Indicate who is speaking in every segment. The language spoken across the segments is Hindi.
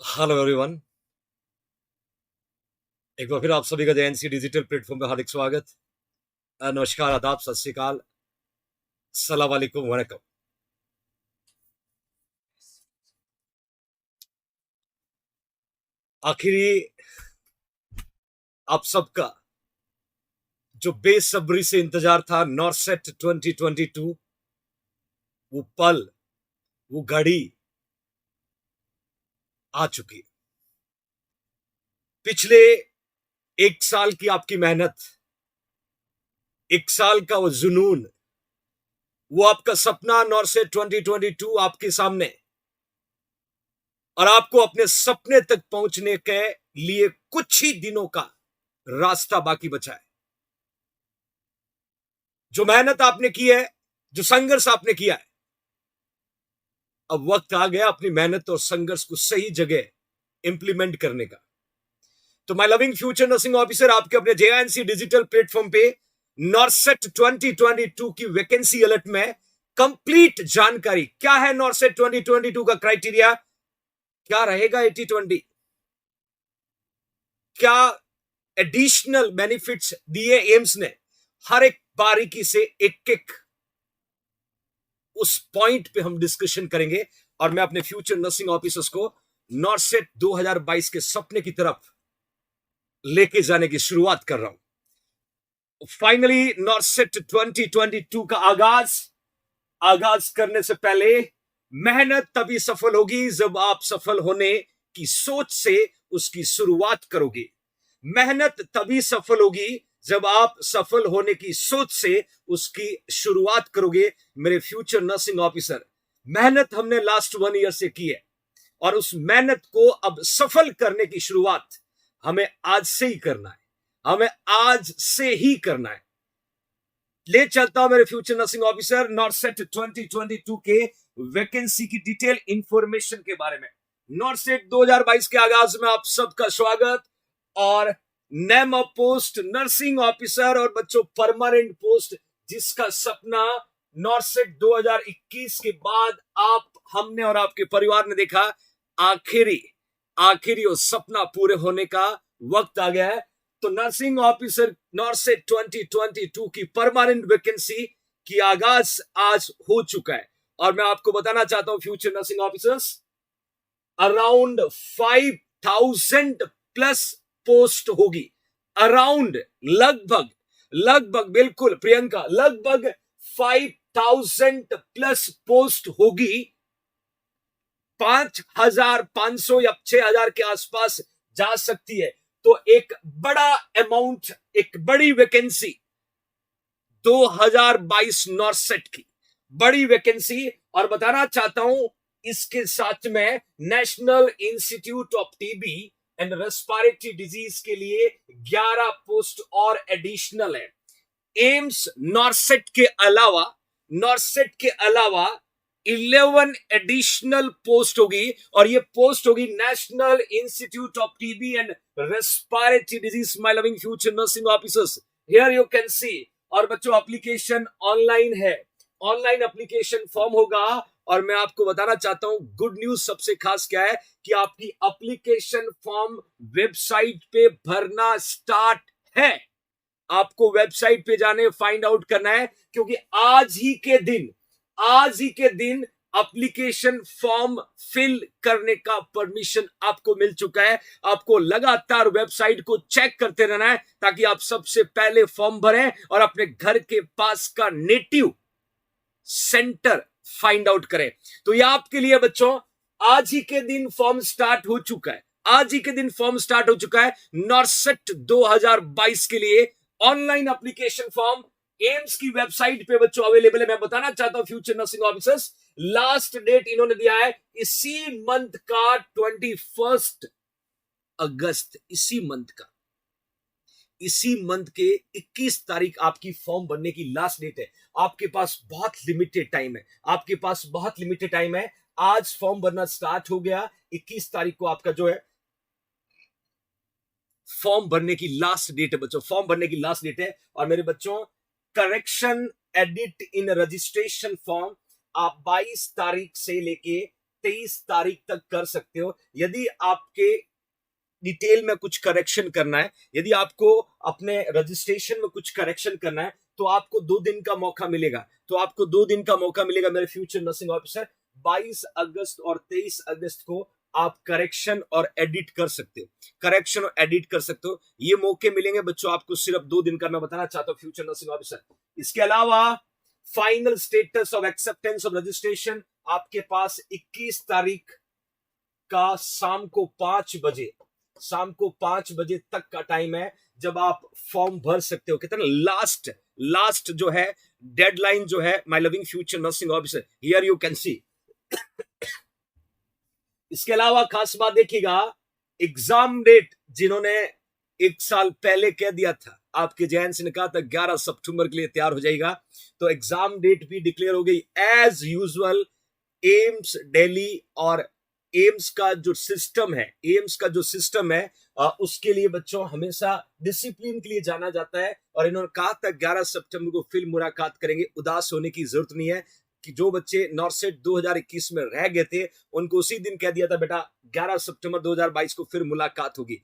Speaker 1: Hello everyone. एक बार फिर आप सभी का जेएनसी डिजिटल प्लेटफॉर्म पे हार्दिक स्वागत। नमस्कार, आदाब, सत श्री अकाल, सलाम वालेकुम, वणक्कम। आखिरी आप सबका जो बेसब्री से इंतजार था, नॉरसेट 2022, वो पल, वो घड़ी आ चुकी। पिछले एक साल की आपकी मेहनत, एक साल का वो जुनून, वो आपका सपना नॉरसेट 2022 आपके सामने, और आपको अपने सपने तक पहुंचने के लिए कुछ ही दिनों का रास्ता बाकी बचा है। जो मेहनत आपने की है, जो संघर्ष आपने किया है, अब वक्त आ गया अपनी मेहनत और संघर्ष को सही जगह इंप्लीमेंट करने का। तो my loving future nursing officer आपके अपने जेएनसी डिजिटल प्लेटफॉर्म पे नॉरसेट 2022 की वैकेंसी अलर्ट में कंप्लीट जानकारी, क्या है नॉरसेट 2022 का क्राइटेरिया, क्या रहेगा 80-20, क्या एडिशनल बेनिफिट्स दिए एम्स ने, हर एक बारीकी से एक एक उस पॉइंट पे हम डिस्कशन करेंगे। और मैं अपने फ्यूचर नर्सिंग ऑफिसर्स को नॉरसेट 2022 के सपने की तरफ लेके जाने की शुरुआत कर रहा हूं। फाइनली नॉरसेट 2022 का आगाज करने से पहले, मेहनत तभी सफल होगी जब आप सफल होने की सोच से उसकी शुरुआत करोगे। मेहनत तभी सफल होगी जब आप सफल होने की सोच से उसकी शुरुआत करोगे। मेरे फ्यूचर नर्सिंग ऑफिसर, मेहनत हमने लास्ट 1 ईयर से की है, और उस मेहनत को अब सफल करने की शुरुआत हमें आज से ही करना है, हमें आज से ही करना है। ले चलता हूं मेरे फ्यूचर नर्सिंग ऑफिसर नॉरसेट 2022 के वैकेंसी की डिटेल इंफॉर्मेशन के बारे में। नॉरसेट 2022 के आगाज में आप सबका स्वागत। और name of post nursing officer, और बच्चों परमानेंट पोस्ट, जिसका सपना नॉरसेट 2021 के बाद आप, हमने और आपके परिवार ने देखा, आखिरी आखिरी वो सपना पूरे होने का वक्त आ गया है। तो नर्सिंग ऑफिसर नॉरसेट 2022 की परमानेंट वैकेंसी की आगाज आज हो चुका है। और मैं आपको बताना चाहता हूं future nursing officers, around 5,000 plus post होगी। अराउंड, लगभग, लगभग, बिल्कुल प्रियंका, लगभग 5,000 प्लस पोस्ट होगी। 5,500 या 6,000 के आसपास जा सकती है। तो एक बड़ा अमाउंट, एक बड़ी वैकेंसी 2022 नॉरसेट की, बड़ी वैकेंसी। और बताना चाहता हूं, इसके साथ में national institute of TB and respiratory disease के लिए 11 पोस्ट और एडिशनल है। एम्स नॉरसेट के अलावा 11 एडिशनल पोस्ट होगी, और ये पोस्ट होगी national institute of TB and respiratory disease. My loving future nursing officers, here you can see. और बच्चों, एप्लीकेशन ऑनलाइन है, ऑनलाइन एप्लीकेशन फॉर्म होगा। और मैं आपको बताना चाहता हूं, गुड न्यूज सबसे खास क्या है कि आपकी एप्लीकेशन फॉर्म वेबसाइट पे भरना स्टार्ट है। आपको वेबसाइट पे जाने, फाइंड आउट करना है, क्योंकि आज ही के दिन एप्लीकेशन फॉर्म फिल करने का परमिशन आपको मिल चुका है। आपको लगातार वेबसाइट को चेक करते रहना है, ताकि आप सबसे पहले फॉर्म भरें और अपने घर के पास का नेटिव सेंटर फाइंड आउट करें। तो यह आपके लिए बच्चों, आज ही के दिन फॉर्म स्टार्ट हो चुका है, आज ही के दिन फॉर्म स्टार्ट हो चुका है नॉरसेट 2022 के लिए। ऑनलाइन एप्लीकेशन फॉर्म एम्स की वेबसाइट पे बच्चों अवेलेबल है। मैं बताना चाहता हूं future nursing officers, last date इन्होंने दिया है इसी मंथ का 21 अगस्त, इसी मंथ के 21 तारीख आपकी फॉर्म भरने की लास्ट डेट है। आपके पास बहुत लिमिटेड टाइम है, आपके पास बहुत लिमिटेड टाइम है। आज फॉर्म भरना स्टार्ट हो गया, 21 तारीख को आपका जो है फॉर्म भरने की लास्ट डेट है बच्चों, फॉर्म भरने की लास्ट डेट है। और मेरे बच्चों, करेक्शन एडिट इन रजिस्ट्रेशन फॉर्म आप 22 तारीख से लेके 23 तारीख तक कर सकते हो। यदि आपके डिटेल में कुछ करेक्शन करना है, यदि आपको अपने रजिस्ट्रेशन में कुछ करेक्शन करना है, तो आपको 2 दिन का मौका मिलेगा। तो आपको 2 दिन का मौका मिलेगा मेरे फ्यूचर नर्सिंग ऑफिसर। 22 अगस्त और 23 अगस्त को आप करेक्शन और एडिट कर सकते हो, करेक्शन और एडिट कर सकते हो। ये मौके मिलेंगे बच्चों आपको सिर्फ 2 दिन का, मैं बताना चाहता हूं फ्यूचर नर्सिंग ऑफिसर। इसके अलावा final status of acceptance of registration आपके पास 21 तारीख का शाम को 5 बजे तक का टाइम है, जब आप फॉर्म भर सकते हो। कहते हैं लास्ट जो है डेडलाइन जो है my loving future nursing officer, here you can see. इसके अलावा खास बात देखिएगा, एग्जाम डेट जिन्होंने 1 साल पहले कह दिया था, आपके जैन से ने कहा था 11 सितंबर के लिए तैयार हो जाएगा, तो एग्जाम डेट भी डिक्लेयर हो गई एज यूजुअल। एम्स दिल्ली और एम्स का जो सिस्टम है उसके लिए बच्चों हमेशा डिसिप्लिन के लिए जाना जाता है। और इन्होंने कहा था 11 सितंबर को फिर मुलाकात करेंगे। उदास होने की जरूरत नहीं है कि जो बच्चे नॉर्सेट 2021 में रह गए थे उनको उसी दिन कह दिया था बेटा 11 सितंबर 2022 को फिर मुलाकात होगी।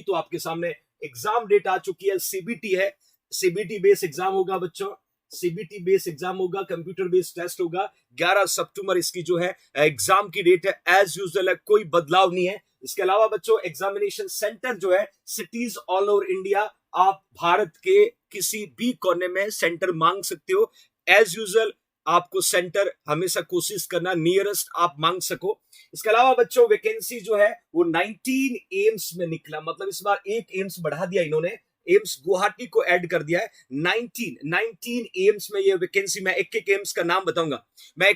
Speaker 1: तो आपके सामने एग्जाम डेट आ चुकी है, सीबीटी है, सीबीटी बेस एग्जाम होगा बच्चों, सीबीटी बेस एग्जाम होगा, कंप्यूटर बेस्ड टेस्ट होगा। 11 सितंबर इसकी जो है एग्जाम की डेट है, एज यूजुअल है, कोई बदलाव नहीं है। इसके अलावा बच्चों एग्जामिनेशन सेंटर जो है सिटीज ऑल ओवर इंडिया, आप भारत के किसी भी कोने में सेंटर मांग सकते हो। एज यूजुअल आपको सेंटर हमेशा कोशिश करना नियरेस्ट आप मांग सको। इसके अलावा बच्चों वैकेंसी जो है वो 19 एम्स में निकला, मतलब इस बार एक एम्स बढ़ा दिया इन्होंने, एम्स गुवाहाटी को ऐड कर दिया है। 19 एम्स में ये वैकेंसी, मैं एक एम्स का नाम बताऊंगा, मेरे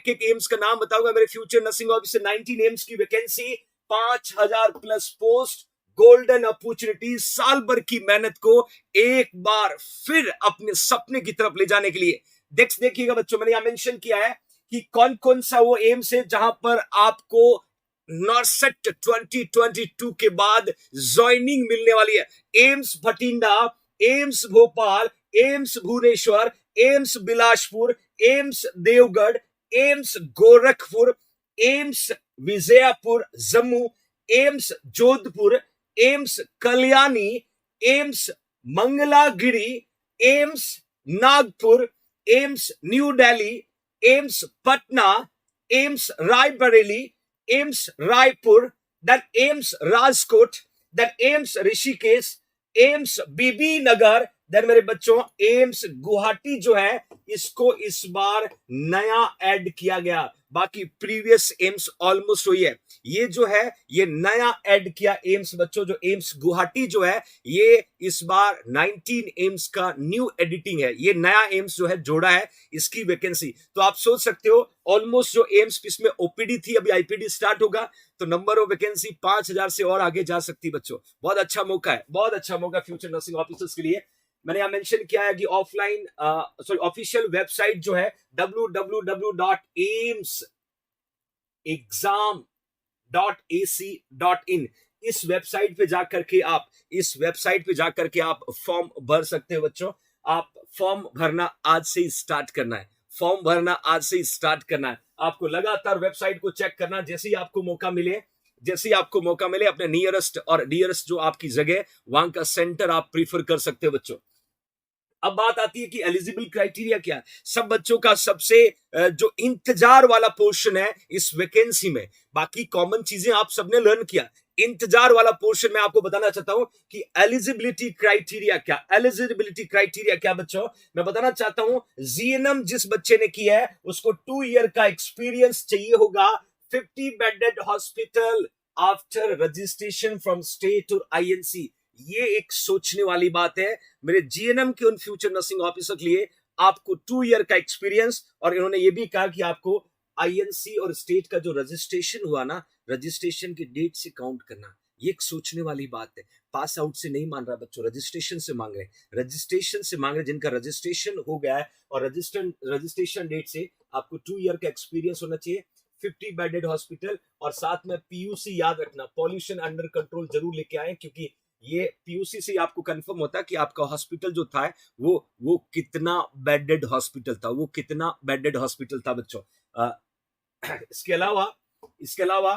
Speaker 1: फ्यूचर नर्सिंग ऑफिसर। 19 एम्स की vacancy, 5000 plus post, golden opportunity, साल भर की मेहनत को एक बार फिर अपने सपने की तरफ ले जाने के लिए। देखिएगा बच्चों, मैंने यहां मेंशन किया है कि कौन कौन सा वो एम्स है जहां पर आपको नॉर्सेट 2022 के बाद ज्वाइनिंग मिलने वाली है। AIIMS Bathinda, AIIMS Bhopal, AIIMS Bhubaneswar, AIIMS Bilaspur, AIIMS देवगढ़, AIIMS Gorakhpur, AIIMS Vijaypur Jammu, AIIMS Jodhpur, AIIMS Kalyani, AIIMS Mangalagiri, AIIMS Nagpur, AIIMS new Delhi, AIIMS Patna, AIIMS Raebareli, AIIMS Raipur, then AIIMS Rajkot, then AIIMS Rishikesh, AIIMS Bibinagar, then मेरे बच्चों एम्स गुवाहाटी जो है इसको इस बार नया ऐड किया गया। बाकी प्रीवियस एम्स ऑलमोस्ट वही है, ये जो है ये नया ऐड किया एम्स बच्चों, जो एम्स गुवाहाटी जो है ये इस बार 19 एम्स का न्यू एडिटिंग है, ये नया एम्स जो है जोड़ा है इसकी वैकेंसी। तो आप सोच सकते हो ऑलमोस्ट जो एम्स इसमें ओपीडी थी अभी आईपीडी स्टार्ट होगा, तो नंबर ऑफ वैकेंसी 5000 से और आगे जा सकती है बच्चों। बहुत अच्छा मौका है, बहुत अच्छा मौका फ्यूचर नर्सिंग ऑफिसर्स के लिए। मैंने यहां मेंशन किया है कि ऑफिशियल वेबसाइट जो है www.aimsexam.ac.in, इस वेबसाइट पे जाकर के आप फॉर्म भर सकते हो बच्चों। आप फॉर्म भरना आज से ही स्टार्ट करना है, आपको लगातार वेबसाइट को चेक करना, जैसे ही आपको मौका मिले अपने नियरेस्ट और डियरेस्ट जो आपकी जगह वहां का सेंटर आप प्रीफर कर सकते हो बच्चों। अब बात आती है कि एलिजिबल क्राइटेरिया क्या है। सब बच्चों का सबसे जो इंतजार वाला पोर्शन है इस वैकेंसी में, बाकी कॉमन चीजें आप सबने लर्न किया, इंतजार वाला पोर्शन में आपको बताना चाहता हूं कि एलिजिबिलिटी क्राइटेरिया क्या बच्चों, मैं बताना चाहता हूं। जीएनएम जिस बच्चे ने किया है उसको 2 ईयर का एक्सपीरियंस चाहिए होगा, 50 bedded hospital after registration from state और आईएनसी। ये एक सोचने वाली बात है मेरे जीएनएम के उन फ्यूचर नर्सिंग ऑफिसर के लिए, आपको 2 ईयर का एक्सपीरियंस, और इन्होंने ये भी कहा कि आपको आईएनसी और स्टेट का जो रजिस्ट्रेशन हुआ ना, रजिस्ट्रेशन की डेट से काउंट करना। ये एक सोचने वाली बात है, पास आउट से नहीं मान रहा बच्चों, रजिस्ट्रेशन से मांग रहे जिनका रजिस्ट्रेशन हो गया है, और रजिस्ट्रेशन डेट से आपको 2 ईयर का एक्सपीरियंस होना चाहिए, 50 बेडेड हॉस्पिटल, और साथ में पीयूसी याद रखना, पॉल्यूशन अंडर कंट्रोल जरूर लेके आए, क्योंकि ये पीयूसी से आपको कंफर्म होता है कि आपका हॉस्पिटल जो था वो कितना बेडेड हॉस्पिटल था, बच्चों। इसके अलावा इसके अलावा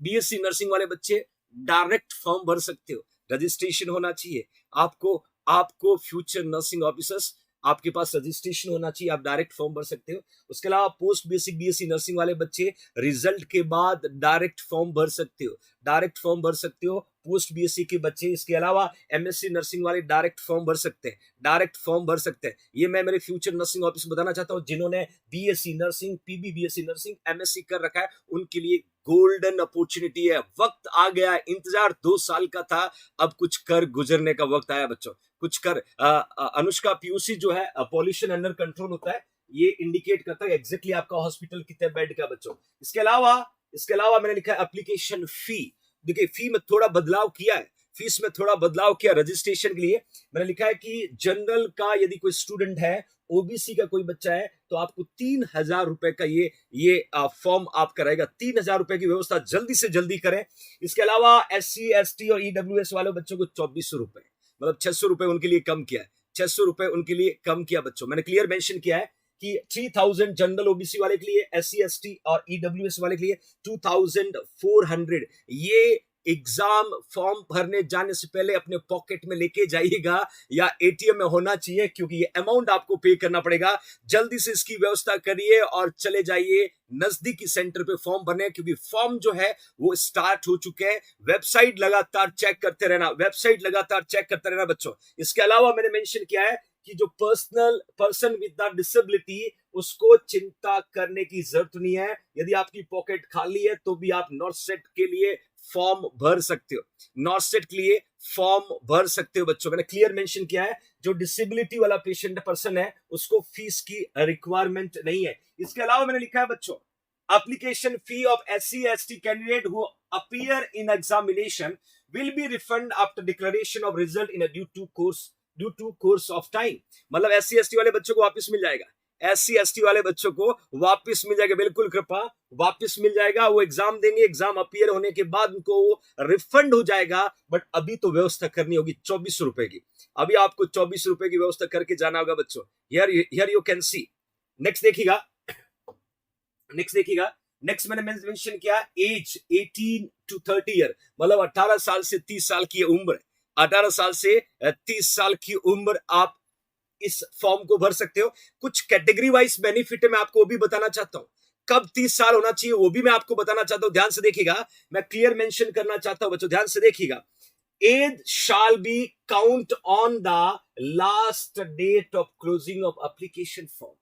Speaker 1: बीएससी नर्सिंग वाले बच्चे डायरेक्ट फॉर्म भर सकते हो, रजिस्ट्रेशन होना चाहिए आपको। आपको फ्यूचर नर्सिंग ऑफिसर्स, आपके पास रजिस्ट्रेशन होना चाहिए, आप डायरेक्ट फॉर्म भर सकते हो। उसके अलावा पोस्ट बेसिक बीएससी नर्सिंग वाले बच्चे रिजल्ट के बाद डायरेक्ट फॉर्म भर सकते हो, डायरेक्ट फॉर्म भर सकते हो पोस्ट बीएससी के बच्चे। इसके अलावा एमएससी नर्सिंग वाले डायरेक्ट फॉर्म भर सकते हैं, डायरेक्ट फॉर्म भर सकते हैं। ये मैं मेरे फ्यूचर नर्सिंग ऑफिस बताना चाहता हूं, जिन्होंने BSc nursing, PB BSc nursing, MSc कर रखा है, उनके लिए गोल्डन अपॉर्चुनिटी है। वक्त आ गया, इंतजार 2 साल का था, अब कुछ कर गुजरने का वक्त आया बच्चों, कुछ कर। अनुष्का पीयूसी जो है, पॉल्यूशन अंडर कंट्रोल होता है, ये इंडिकेट करता है एग्जैक्टली आपका हॉस्पिटल कितने बेड का बच्चों। इसके अलावा मैंने लिखा है एप्लीकेशन फी। देखिए फी में थोड़ा बदलाव किया है, फीस में थोड़ा बदलाव किया रजिस्ट्रेशन के लिए। मैंने लिखा है कि जनरल का यदि कोई स्टूडेंट है, ओबीसी का कोई बच्चा है, तो आपको 3,000 रुपए का ये फॉर्म आप कराएगा। 3,000 रुपए की व्यवस्था जल्दी से जल्दी करें। इसके अलावा एससी एसटी और ईडब्ल्यूएस वाले बच्चों को 2400 रुपए, मतलब 600 रुपए उनके लिए कम किया है, 600 रुपए उनके लिए कम किया बच्चों। मैंने क्लियर मेंशन किया है कि 3000 जनरल ओबीसी वाले के लिए, एससी एसटी और ईडब्ल्यूएस वाले के लिए 2400। ये एग्जाम फॉर्म भरने जाने से पहले अपने पॉकेट में लेके जाइएगा या एटीएम में होना चाहिए, क्योंकि ये अमाउंट आपको पे करना पड़ेगा। जल्दी से इसकी व्यवस्था करिए और चले जाइए नजदीकी सेंटर पे फॉर्म भरने, क्योंकि फॉर्म जो है वो स्टार्ट हो चुके हैं। वेबसाइट लगातार चेक करते रहना, बच्चों। इसके अलावा मैंने मेंशन किया है कि जो पर्सन विद द डिसेबिलिटी, उसको चिंता करने की जरूरत नहीं है। यदि आपकी पॉकेट खाली है तो भी आप नॉर्थ के लिए फॉर्म भर सकते हो, नॉर्थ के लिए फॉर्म भर सकते हो बच्चों। मैंने क्लियर मेंशन किया है, जो डिसेबिलिटी वाला पेशेंट पर्सन है उसको फीस की रिक्वायरमेंट नहीं है। इसके अलावा मैंने लिखा है बच्चों, application fee of SC/ST candidate who appear in examination will be refunded after declaration of result in a due to course of time। मतलब SC/ST वाले बच्चों को वापस मिल जाएगा, SC/ST वाले बच्चों को वापस मिल जाएगा, बिल्कुल कृपा वापस मिल जाएगा। वो एग्जाम देंगे, एग्जाम अपीयर होने के बाद उनको वो रिफंड हो जाएगा। बट अभी तो व्यवस्था करनी होगी 2400 रुपए की, अभी आपको 2400 रुपए की व्यवस्था करके जाना होगा बच्चों। Here you can see. Next देखिएगा, नेक्स्ट मैंने मेंशन किया एज 18 to 30 ईयर, मतलब 18 साल से 30 साल की उम्र, 18 साल से 30 साल की उम्र आप इस फॉर्म को भर सकते हो। कुछ कैटेगरी वाइज बेनिफिट है, मैं आपको वो भी बताना चाहता हूं। कब 30 साल होना चाहिए वो भी मैं आपको बताना चाहता हूं, ध्यान से देखिएगा। मैं क्लियर मेंशन करना चाहता हूं बच्चों, ध्यान से देखिएगा। Age shall be count on the last date of closing of application form.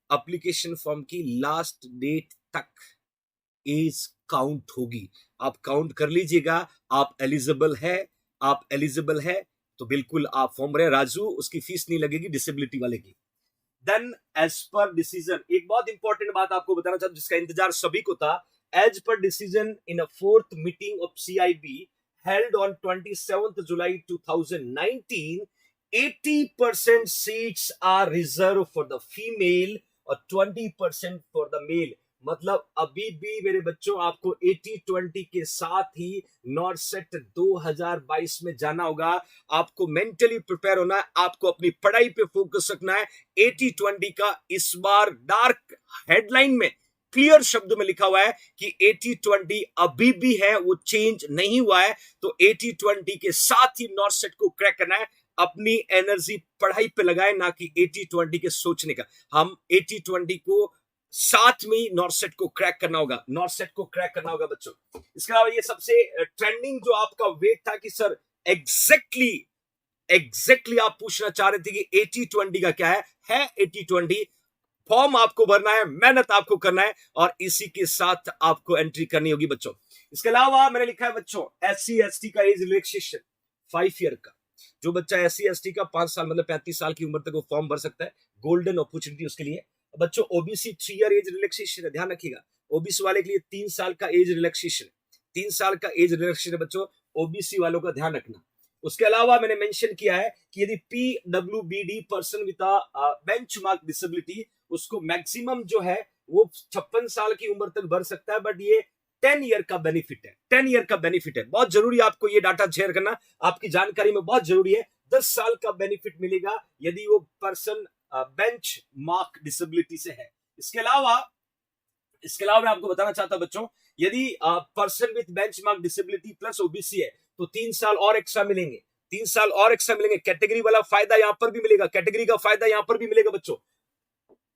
Speaker 1: Application form की लास्ट डेट तक एज काउंट होगी, आप काउंट कर लीजिएगा। आप एलिजिबल है तो बिल्कुल आप फॉर्म भरें। राजू, उसकी फीस नहीं लगेगी डिसेबिलिटी वाले की। देन एज पर डिसीजन, एक बहुत इंपॉर्टेंट बात आपको बताना चाहता हूं जिसका इंतजार सभी को था। एज पर decision in a 4th meeting of CIB held on 27th July 2019, 80% seats are reserved for the female और 20% फॉर द मेल। मतलब अभी भी मेरे बच्चों आपको 80-20 के साथ ही नॉर्सेट 2022 में जाना होगा। आपको मेंटली प्रिपेयर होना है, आपको अपनी पढ़ाई पे फोकस रखना है। 80-20 का इस बार डार्क हेडलाइन में क्लियर शब्दों में लिखा हुआ है कि 80-20 अभी भी है, वो चेंज नहीं हुआ है। तो 80-20 के साथ ही नॉर्सेट को क्रैक करना है। अपनी एनर्जी पढ़ाई पे लगाए, ना कि 80-20 के सोचने का। हम 80-20 को साथ में नॉर्सेट को क्रैक करना होगा, नॉर्सेट को क्रैक करना होगा बच्चों। इसके अलावा ये सबसे ट्रेंडिंग जो आपका वेट था कि सर एग्जैक्टली आप पूछना चाह रहे थे कि 80-20 का क्या है 80-20। फॉर्म आपको भरना है, मेहनत आपको करना है और इसी के साथ आपको एंट्री करनी होगी बच्चों। इसके अलावा मैंने लिखा है बच्चों, SC/ST का एज रिलैक्सेशन 5 ईयर का। जो बच्चा SC/ST का 5 साल मतलब 35 साल की उम्र तक वो फॉर्म भर सकता है, गोल्डन अपॉर्चुनिटी उसके लिए। बच्चों OBC 3 ईयर एज रिलैक्सेशन है, ध्यान रखिएगा। OBC वाले के लिए 3 साल का एज रिलैक्सेशन, 3 साल का एज रिलैक्सेशन है बच्चों, OBC वालों का ध्यान रखना। उसके अलावा मैंने मेंशन किया है कि यदि PWBD person with benchmark disability, उसको मैक्सिमम जो है वो 56 साल की उम्र तक भर सकता है। बट ये 10 ईयर का बेनिफिट है, 10 ईयर का बेनिफिट है। बहुत जरूरी है आपको ये डाटा शेयर करना, आपकी जानकारी में बहुत जरूरी है। 10 साल का बेनिफिट मिलेगा यदि वो पर्सन बेंच मार्क डिसेबिलिटी से है। इसके अलावा इसके अलावा मैं आपको बताना चाहता हूं बच्चों, यदि person with benchmark disability plus OBC है तो 3 साल और एक्स्ट्रा मिलेंगे, 3 साल और एक्स्ट्रा मिलेंगे। कैटेगरी वाला फायदा यहां पर भी मिलेगा, कैटेगरी का फायदा यहां पर भी मिलेगा बच्चों,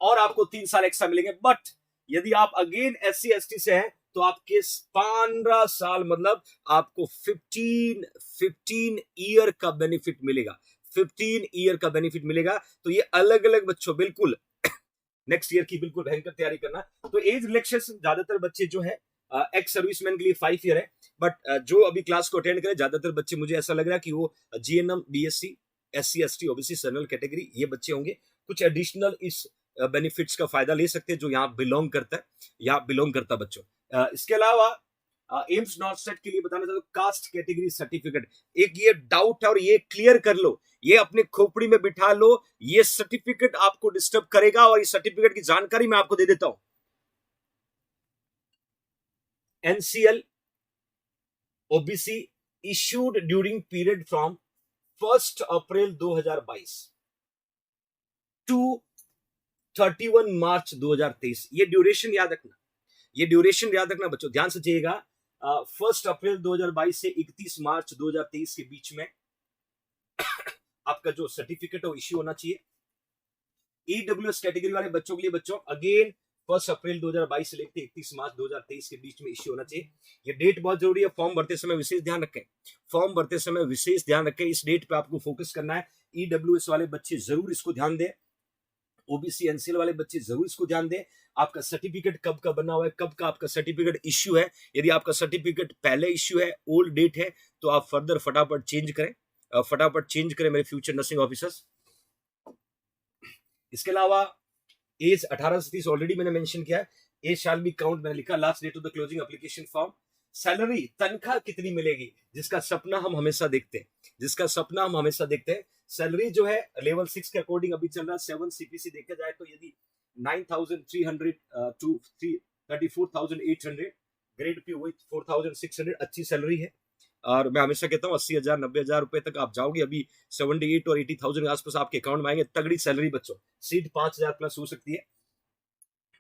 Speaker 1: और आपको 3 साल एक्स्ट्रा मिलेंगे। बट यदि आप अगेन SC ST से हैं तो आपके 15 साल मतलब आपको 15 ईयर का बेनिफिट मिलेगा, 15 ईयर का बेनिफिट मिलेगा। तो ये अलग अलग बच्चों बिल्कुल नेक्स्ट ईयर की बिल्कुल भयंकर तैयारी करना। तो एज रिलैक्सेशन ज्यादातर बच्चे जो है एक्स सर्विसमैन के लिए 5 ईयर है, बट जो अभी क्लास को अटेंड करें ज्यादातर बच्चे मुझे ऐसा लग रहा है कि वो GNM BSc SC ST OBC general category ये बच्चे होंगे। कुछ एडिशनल इस बेनिफिट्स का फायदा ले सकते हैं जो यहाँ बिलोंग करता है, यहाँ बिलोंग करता है बच्चों। इसके अलावा एम्स नॉर्थ सेट के लिए बताना चाहता हूँ कास्ट कैटेगरी सर्टिफिकेट, एक ये डाउट है और ये क्लियर कर लो, ये अपने खोपड़ी में बिठा लो, ये सर्टिफिकेट आपको डिस्टर्ब करेगा और इस सर्टिफिकेट की जानकारी मैं आपको दे देता हूं। NCL OBC issued during period from 1st April 2022 to 31 March 2023। ये ड्यूरेशन याद रखना, ये ड्यूरेशन याद रखना बच्चों, ध्यान से जाइएगा। 1 अप्रैल 2022 से 31 मार्च 2023 के बीच में आपका जो सर्टिफिकेट है वो इश्यू होना चाहिए। EWS कैटेगरी वाले बच्चों के लिए बच्चों अगेन 1 अप्रैल 2022 से लेकर 31 मार्च 2023 के बीच में इश्यू होना चाहिए। ये डेट बहुत जरूरी है, फॉर्म भरते समय विशेष ध्यान रखें, फॉर्म भरते समय विशेष ध्यान रखें, इस डेट पे आपको फोकस करना है। EWS वाले बच्चे जरूर इसको ध्यान दें, OBC NCL वाले बच्चे जरूर इसको ध्यान दें। आपका सर्टिफिकेट कब का बना हुआ है, कब का आपका सर्टिफिकेट इश्यू है। यदि आपका सर्टिफिकेट पहले इश्यू है, ओल्ड डेट है, तो आप फर्दर फटाफट चेंज करें, फटाफट चेंज करें मेरे फ्यूचर नर्सिंग ऑफिसर्स। इसके अलावा एज 18 से 30 ऑलरेडी मैंने मेंशन किया है, एज शैल बी काउंट मैंने लिखा, last date of the closing application form. Salary तनख्वाह कितनी मिलेगी, जिसका सपना हम हमेशा देखते हैं, जिसका सपना हम हमेशा देखते हैं। सैलरी जो है लेवल 6 के अकॉर्डिंग अभी चल रहा है 7 CPC देखा जाए तो यदि 9,300 टू 34,800, ग्रेड पे वही 4,600 अच्छी सैलरी है। और मैं हमेशा कहता हूँ 80,000 90,000 रुपए तक आप जाओगे, अभी 78 और 80,000 के आसपास आपके अकाउंट में आएंगे, तगड़ी सैलरी बच्चों। सीट 5,000 प्लस हो सकती है।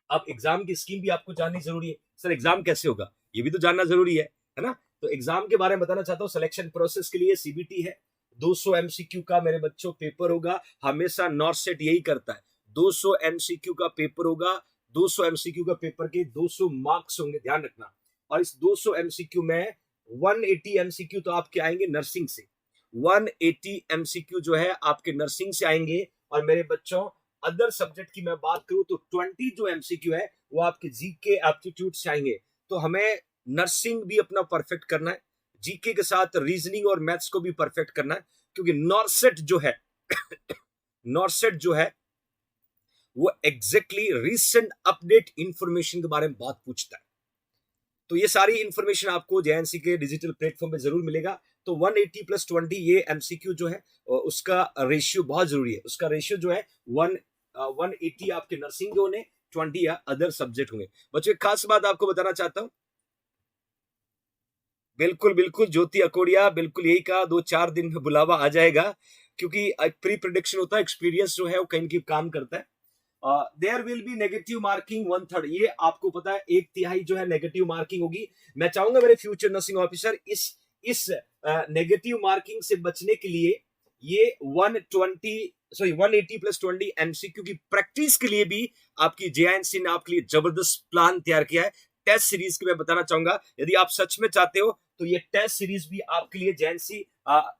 Speaker 1: अब एग्जाम की स्कीम भी आपको जाननी जरूरी है, सर एग्जाम कैसे होगा ये भी तो जानना जरूरी है ना। तो एग्जाम के बारे में बताना चाहता हूँ। सिलेक्शन प्रोसेस के लिए CBT है, 200 MCQ का मेरे बच्चों पेपर होगा, हमेशा नॉर्थ सेट यही करता है, 200 MCQ का पेपर होगा, 200 MCQ का पेपर के 200 मार्क्स होंगे, ध्यान रखना। और इस 200 MCQ में 180 MCQ तो आपके आएंगे नर्सिंग से, 180 MCQ जो है आपके नर्सिंग से आएंगे। और मेरे बच्चों अदर सब्जेक्ट की मैं बात करूं तो 20 जो MCQ है वो आपके GK एप्टीट्यूड से आएंगे। तो हमें नर्सिंग भी अपना परफेक्ट करना है, GK के साथ रीजनिंग और मैथ्स को भी परफेक्ट करना है, क्योंकि नॉर्सेट जो है नॉर्सेट जो है वो एग्जैक्टली रिसेंट अपडेट इंफॉर्मेशन के बारे में बहुत पूछता है। तो ये सारी इंफॉर्मेशन आपको JNC के डिजिटल प्लेटफॉर्म पे जरूर मिलेगा। तो 180 + 20 ये MCQ जो है उसका रेशियो बहुत जरूरी है, उसका रेशियो जो है 180 आपके नर्सिंग के होने, 20 या अदर सब्जेक्ट होंगे। बच्चों एक खास बात आपको बताना चाहता हूं, बिल्कुल बिल्कुल ज्योति अकोड़िया बिल्कुल यही कहा, 2-4 दिन में बुलावा आ जाएगा, क्योंकि एक प्री प्रिडिक्शन होता है, एक्सपीरियंस जो है वो कहीं काम करता है। There will be negative marking 1/3, ये आपको पता है 1/3 जो है नेगेटिव मार्किंग होगी। मैं चाहूंगा मेरे फ्यूचर नर्सिंग ऑफिसर इस नेगेटिव मार्किंग से बचने के लिए ये 180 + 20 MCQ की प्रैक्टिस के लिए भी आपकी JNC ने आपके लिए जबरदस्त प्लान तैयार किया है। टेस्ट सीरीज की मैं बताना चाहूंगा, यदि आप सच में चाहते हो तो ये टेस्ट सीरीज भी आपके लिए JNC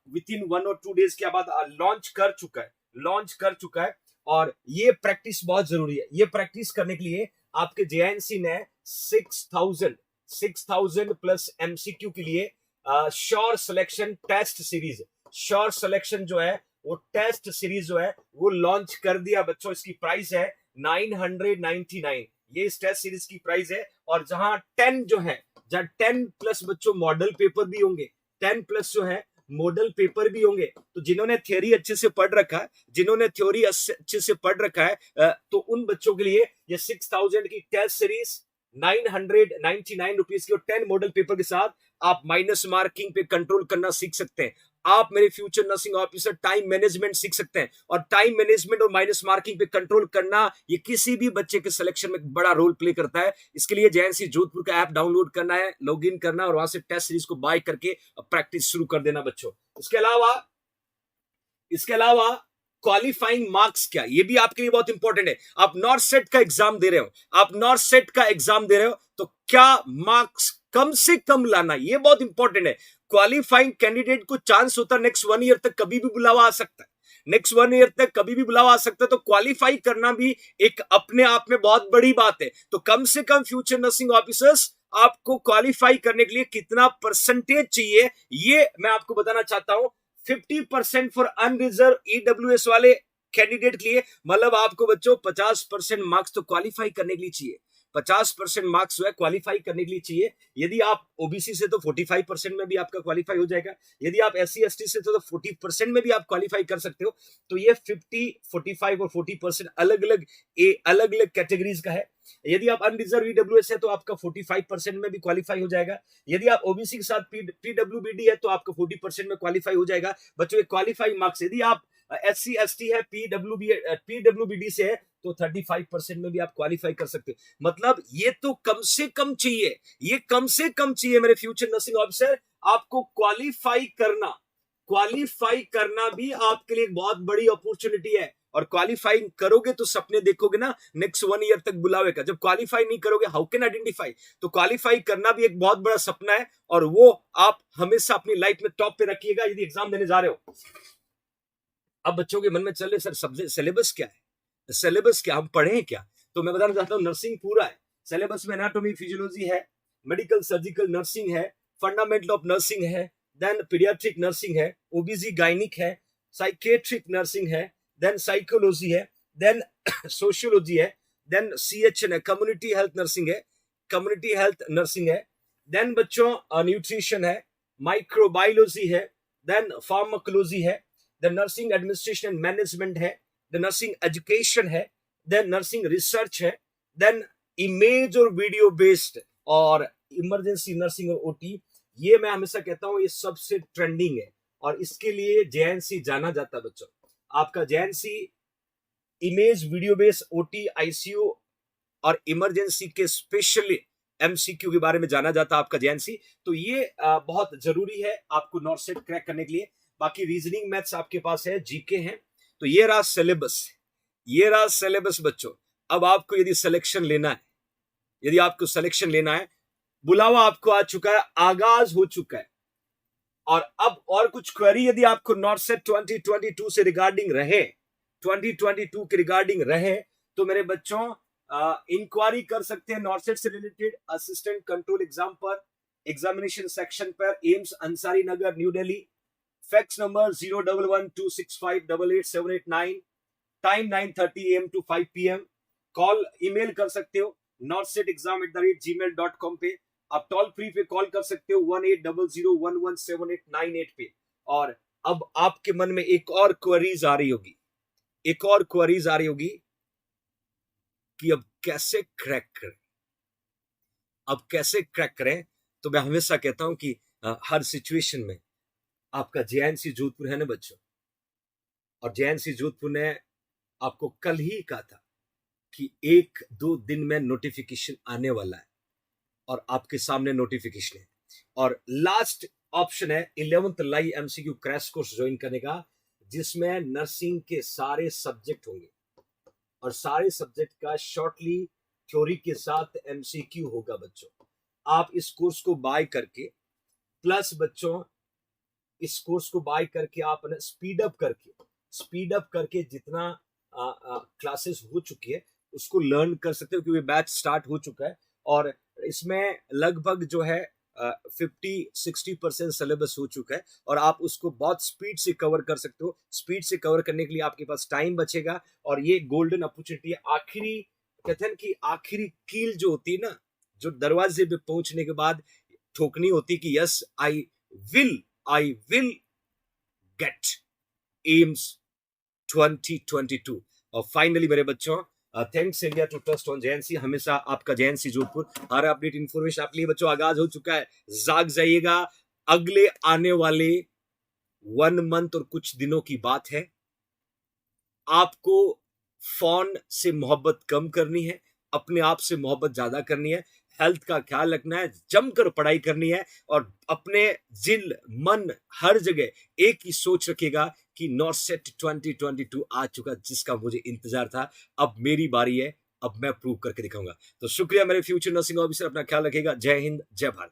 Speaker 1: विद इन 1 और 2 डेज के बाद लॉन्च कर चुका है। और ये प्रैक्टिस बहुत जरूरी है। ये प्रैक्टिस करने के लिए आपके JNC ने 6,000 + MCQ के लिए sure selection test series, sure selection जो है वो टेस्ट सीरीज जो है वो लॉन्च कर दिया बच्चों। इसकी प्राइस है 999, ये इस टेस्ट सीरीज की प्राइस है। और जहां 10 जो है, जहां 10+ बच्चों मॉडल पेपर भी होंगे, 10+ जो है मॉडल पेपर भी होंगे। तो जिन्होंने थ्योरी अच्छे से पढ़ रखा है, जिन्होंने थ्योरी अच्छे से पढ़ रखा है तो उन बच्चों के लिए ये 6,000 की टेस्ट सीरीज 999 रुपीज की और 10 मॉडल पेपर के साथ आप माइनस मार्किंग पे कंट्रोल करना सीख सकते हैं। आप मेरे future nursing officer time management सीख सकते हैं। और टाइम मैनेजमेंट और माइनस मार्किंग पे कंट्रोल करना, ये किसी भी बच्चे के सिलेक्शन में बड़ा रोल प्ले करता है। इसके लिए जेएनसी जोधपुर का ऐप डाउनलोड करना है, लॉग इन करना और वहां से टेस्ट सीरीज को बाय करके प्रैक्टिस शुरू कर देना बच्चों। इसके अलावा क्वालिफाइंग मार्क्स क्या, ये भी आपके लिए बहुत इंपॉर्टेंट है। आप नॉर्थ सेट का एग्जाम दे रहे हो, तो क्या मार्क्स कम से कम लाना, ये बहुत इंपॉर्टेंट है। क्वालिफाइंग कैंडिडेट को चांस होता है नेक्स्ट 1 ईयर तक कभी भी बुलावा आ सकता है, तो क्वालिफाई करना भी एक अपने आप में बहुत बड़ी बात है। तो कम से कम फ्यूचर नर्सिंग ऑफिसर्स आपको क्वालिफाई करने के लिए कितना परसेंटेज चाहिए, ये मैं आपको बताना चाहता हूं। 50% फॉर अनरिजर्व ईडब्ल्यूएस वाले कैंडिडेट के लिए, मतलब आपको बच्चों 50% मार्क्स तो क्वालिफाई करने के लिए चाहिए। 50% मार्क्स जो है क्वालिफाई करने के लिए चाहिए। यदि आप ओबीसी से तो 45% में भी आपका क्वालिफाई हो जाएगा। यदि आप एससी एसटी से तो 40% में भी आप क्वालिफाई कर सकते हो। तो ये 50, 45 और 40% अलग अलग कैटेगरीज का है। यदि आप अनरिजर्व ईडब्ल्यूएस है तो आपका 45% में भी क्वालिफाई हो जाएगा। यदि आप ओबीसी के साथ पीडब्ल्यूबीडी है तो आपका 40% में क्वालिफाई हो जाएगा। बच्चों ये क्वालिफाई मार्क्स, यदि आप एससी एसटी है, पीडब्ल्यूबीडी से है तो 35% में भी आप क्वालिफाई कर सकते हो। मतलब ये तो कम से कम चाहिए मेरे फ्यूचर नर्सिंग ऑफिसर। आपको क्वालिफाई करना भी आपके लिए एक बहुत बड़ी अपॉर्चुनिटी है। और क्वालिफाई करोगे तो सपने देखोगे ना नेक्स्ट 1 ईयर तक बुलावे का। जब क्वालिफाई नहीं करोगे हाउ कैन आइडेंटिफाई। तो क्वालिफाई करना भी एक बहुत बड़ा सपना है और वो आप हमेशा अपनी लाइफ में टॉप पे रखिएगा यदि एग्जाम देने जा रहे हो। अब बच्चों के मन में चल रहे सर सब्जेक्ट सिलेबस क्या है, हम पढ़ें क्या। तो मैं बताना चाहता हूं नर्सिंग पूरा है। सिलेबस में एनाटॉमी फिजियोलॉजी है, मेडिकल सर्जिकल नर्सिंग है, फंडामेंटल ऑफ नर्सिंग है, देन पीडियाट्रिक नर्सिंग है, ओबीजी गायनिक है, साइकेट्रिक नर्सिंग है, देन साइकोलॉजी है, देन सोशियोलॉजी है, देन सीएचएन है, कम्युनिटी हेल्थ नर्सिंग है, देन बच्चों न्यूट्रिशन है, माइक्रोबायोलॉजी है, देन फार्माकोलॉजी है, then nursing administration and management है, देन नर्सिंग एजुकेशन है, देन नर्सिंग रिसर्च है, देन इमेज और वीडियो बेस्ड और इमरजेंसी नर्सिंग और ओटी। ये मैं हमेशा कहता हूं ये सबसे ट्रेंडिंग है और इसके लिए जेएनसी जाना जाता है बच्चों। आपका JNC image video based OT ICU और इमरजेंसी के स्पेशली एमसीक्यू के बारे में जाना जाता है आपका जेएनसी। तो ये बहुत जरूरी है आपको नॉर्थ सेट क्रैक करने के लिए। बाकी रीजनिंग मैथ्स आपके पास है, जीके है। तो ये रहा सिलेबस बच्चों। अब आपको यदि सिलेक्शन लेना है, बुलावा आपको आ चुका है, आगाज हो चुका है। और अब और कुछ क्वेरी यदि आपको नॉर्थ सेट 2022 से रिगार्डिंग रहे, 2022 के रिगार्डिंग रहे, तो मेरे बच्चों इंक्वायरी कर सकते हैं नॉर्थ सेट से रिलेटेड असिस्टेंट कंट्रोल एग्जाम पर, एग्जामिनेशन सेक्शन पर, AIIMS Ansari Nagar new Delhi. Fax number 011265888789, time 9:30 AM to 5 PM। Call email कर सकते हो northsetexam@gmail.com पे। आप टोल फ्री पे कॉल कर सकते हो 1800117898 पे। और अब आपके मन में एक और क्वेरीज आ रही होगी कि अब कैसे क्रैक करें। तो मैं हमेशा कहता हूं कि हर सिचुएशन में आपका जेएनसी जोधपुर है ना बच्चों, और जेएनसी जोधपुर ने आपको कल ही कहा था कि 1-2 दिन में नोटिफिकेशन आने वाला है और आपके सामने नोटिफिकेशन है। और लास्ट ऑप्शन है 11th live MCQ crash course join करने का, जिसमें नर्सिंग के सारे सब्जेक्ट होंगे और सारे सब्जेक्ट का शॉर्टली थ्योरी के साथ एमसीक्यू होगा बच्चों। आप इस कोर्स को बाय करके, प्लस बच्चों इस कोर्स को बाय करके आप स्पीड अप करके जितना क्लासेस हो चुकी है उसको लर्न कर सकते हो, क्योंकि बैच स्टार्ट हो चुका है। और इसमें लगभग जो है 50-60% सिलेबस हो चुका है और आप उसको बहुत स्पीड से कवर कर सकते हो। स्पीड से कवर करने के लिए आपके पास टाइम बचेगा और ये गोल्डन अपॉर्चुनिटी है। आखिरी कथन की आखिरी कील जो होती है ना, जो दरवाजे पे पहुंचने के बाद ठोकनी होती कि yes I will get AIIMS 2022। और फाइनली मेरे बच्चों, thanks India to trust on JNC. हमेशा आपका जेएनसी जोधपुर, हर अपडेट इंफॉर्मेशन आपके लिए बच्चों आगाज हो चुका है। जाग जाइएगा, अगले आने वाले 1 मंथ और कुछ दिनों की बात है। आपको फोन से मोहब्बत कम करनी है, अपने आप से मोहब्बत ज्यादा करनी है, हेल्थ का ख्याल रखना है, जमकर पढ़ाई करनी है और अपने दिल मन हर जगह एक ही सोच रखिएगा कि नॉर्सेट 2022 आ चुका, जिसका मुझे इंतजार था। अब मेरी बारी है, अब मैं प्रूव करके दिखाऊंगा। तो शुक्रिया मेरे फ्यूचर नर्सिंग ऑफिसर, अपना ख्याल रखिएगा। जय हिंद, जय भारत।